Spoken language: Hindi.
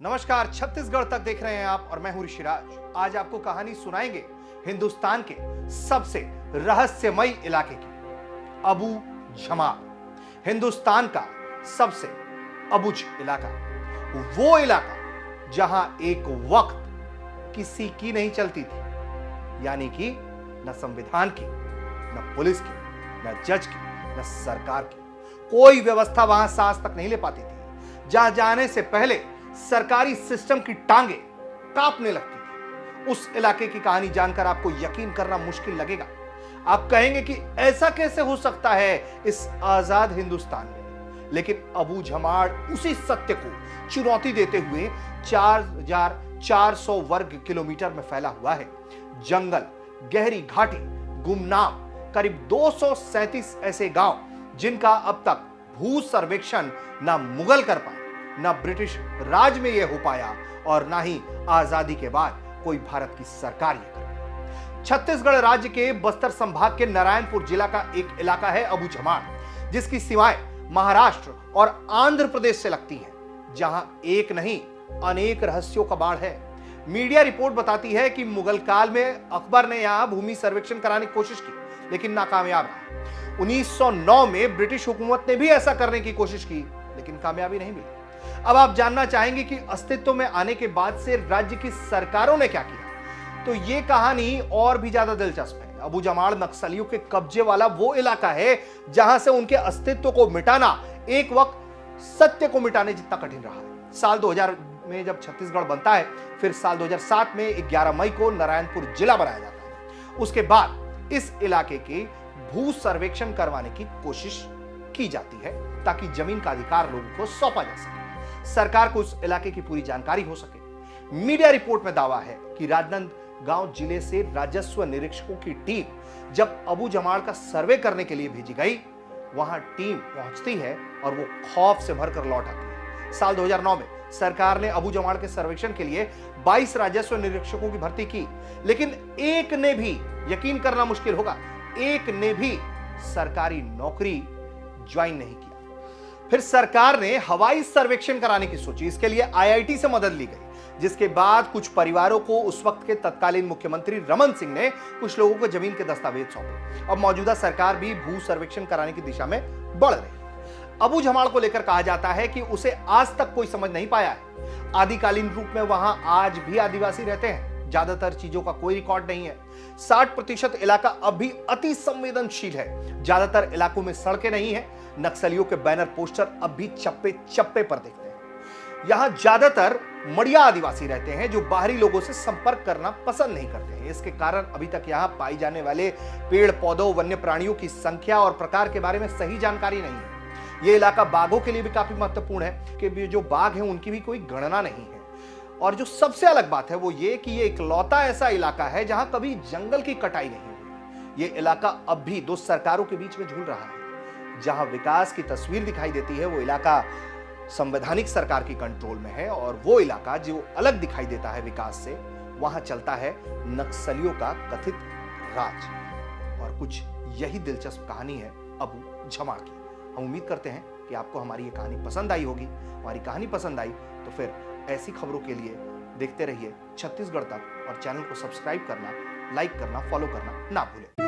नमस्कार, छत्तीसगढ़ तक देख रहे हैं आप और मैं हूं ऋषिराज। आज आपको कहानी सुनाएंगे हिंदुस्तान के सबसे रहस्यमयी इलाके की, अबू झमार। हिंदुस्तान का सबसे अबुझ इलाका, वो इलाका जहां एक वक्त किसी की नहीं चलती थी, यानी कि न संविधान की, न पुलिस की, न जज की, न सरकार की। कोई व्यवस्था वहां सांस तक नहीं ले पाती थी। जहां जाने से पहले सरकारी सिस्टम की टांगे कांपने लगती थी। उस इलाके की कहानी जानकर आपको यकीन करना मुश्किल लगेगा। आप कहेंगे कि ऐसा कैसे हो सकता है इस आजाद हिंदुस्तान में। लेकिन अबू झमाड़ उसी सत्य को चुनौती देते हुए 4400 वर्ग किलोमीटर में फैला हुआ है। जंगल, गहरी घाटी, गुमनाम करीब 237 ऐसे गांव जिनका अब तक भू सर्वेक्षण ना मुगल कर पाए, ना ब्रिटिश राज में यह हो पाया और ना ही आजादी के बाद कोई भारत की सरकार यह करे। छत्तीसगढ़ राज्य के बस्तर संभाग के नारायणपुर जिला का एक इलाका है अबू झमाड़, जिसकी सीमाएं महाराष्ट्र और आंध्र प्रदेश से लगती हैं, जहां एक नहीं अनेक रहस्यों का बाढ़ है। मीडिया रिपोर्ट बताती है कि मुगल काल में अकबर ने यहां भूमि सर्वेक्षण कराने की कोशिश की, लेकिन नाकामयाब रहा। 1909 में ब्रिटिश हुकूमत ने भी ऐसा करने की कोशिश की, लेकिन कामयाबी नहीं मिली। अब आप जानना चाहेंगे कि अस्तित्व में आने के बाद से राज्य की सरकारों ने क्या किया, तो यह कहानी और भी ज्यादा दिलचस्प है। अबू झमाड़ नक्सलियों के कब्जे वाला वो इलाका है जहां से उनके अस्तित्व को मिटाना एक वक्त सत्य को मिटाने जितना कठिन रहा है। साल 2000 में जब छत्तीसगढ़ बनता है, फिर साल 2007 में 11 मई को नारायणपुर जिला बनाया जाता है। उसके बाद इस इलाके के भू सर्वेक्षण करवाने की कोशिश की जाती है ताकि जमीन का अधिकार लोगों को सौंपा जा सके, सरकार को उस इलाके की पूरी जानकारी हो सके। मीडिया रिपोर्ट में दावा है कि राजनांदगांव जिले से राजस्व निरीक्षकों की टीम जब अबू झमाड़ का सर्वे करने के लिए भेजी गई, वहां टीम पहुंचती है और वो खौफ से भरकर लौट आती है। साल 2009 में सरकार ने अबू झमाड़ के सर्वेक्षण के लिए 22 राजस्व निरीक्षकों की भर्ती की, लेकिन एक ने भी, यकीन करना मुश्किल होगा, एक ने भी सरकारी नौकरी ज्वाइन नहीं किया। फिर सरकार ने हवाई सर्वेक्षण कराने की सोची। इसके लिए आईआईटी से मदद ली गई, जिसके बाद कुछ परिवारों को उस वक्त के तत्कालीन मुख्यमंत्री रमन सिंह ने कुछ लोगों को जमीन के दस्तावेज सौंपे। अब मौजूदा सरकार भी भू सर्वेक्षण कराने की दिशा में बढ़ रही है। अबू झमाड़ को लेकर कहा जाता है कि उसे आज तक कोई समझ नहीं पाया है। आदिकालीन रूप में वहां आज भी आदिवासी रहते हैं। ज्यादातर चीजों का कोई रिकॉर्ड नहीं है। 60% इलाका अब भी अति संवेदनशील है। ज्यादातर इलाकों में सड़कें नहीं है। नक्सलियों के बैनर पोस्टर अब भी चप्पे चप्पे पर दिखते हैं। यहां ज्यादातर मड़िया आदिवासी रहते हैं जो बाहरी लोगों से संपर्क करना पसंद नहीं करते हैं। इसके कारण अभी तक यहां पाई जाने वाले पेड़ पौधों, वन्य प्राणियों की संख्या और प्रकार के बारे में सही जानकारी नहीं है। यह इलाका बाघों के लिए भी काफी महत्वपूर्ण है कि जो बाघ हैं उनकी भी कोई गणना नहीं है। और जो सबसे अलग बात है वो ये कि ये इकलौता ऐसा इलाका है जहां कभी जंगल की कटाई नहीं हुई। ये इलाका अब भी दो सरकारों के बीच में झूल रहा है। जहां विकास की तस्वीर दिखाई देती है वो इलाका संवैधानिक सरकार की कंट्रोल में है, और वो इलाका जो अलग दिखाई देता है विकास से, वहां चलता है नक्सलियों का कथित राज। और कुछ यही दिलचस्प कहानी है अबू झमाड़ की। हम उम्मीद करते हैं कि आपको हमारी ये कहानी पसंद आई होगी। हमारी कहानी पसंद आई तो फिर ऐसी खबरों के लिए देखते रहिए छत्तीसगढ़ तक, और चैनल को सब्सक्राइब करना, लाइक करना, फॉलो करना ना भूलें।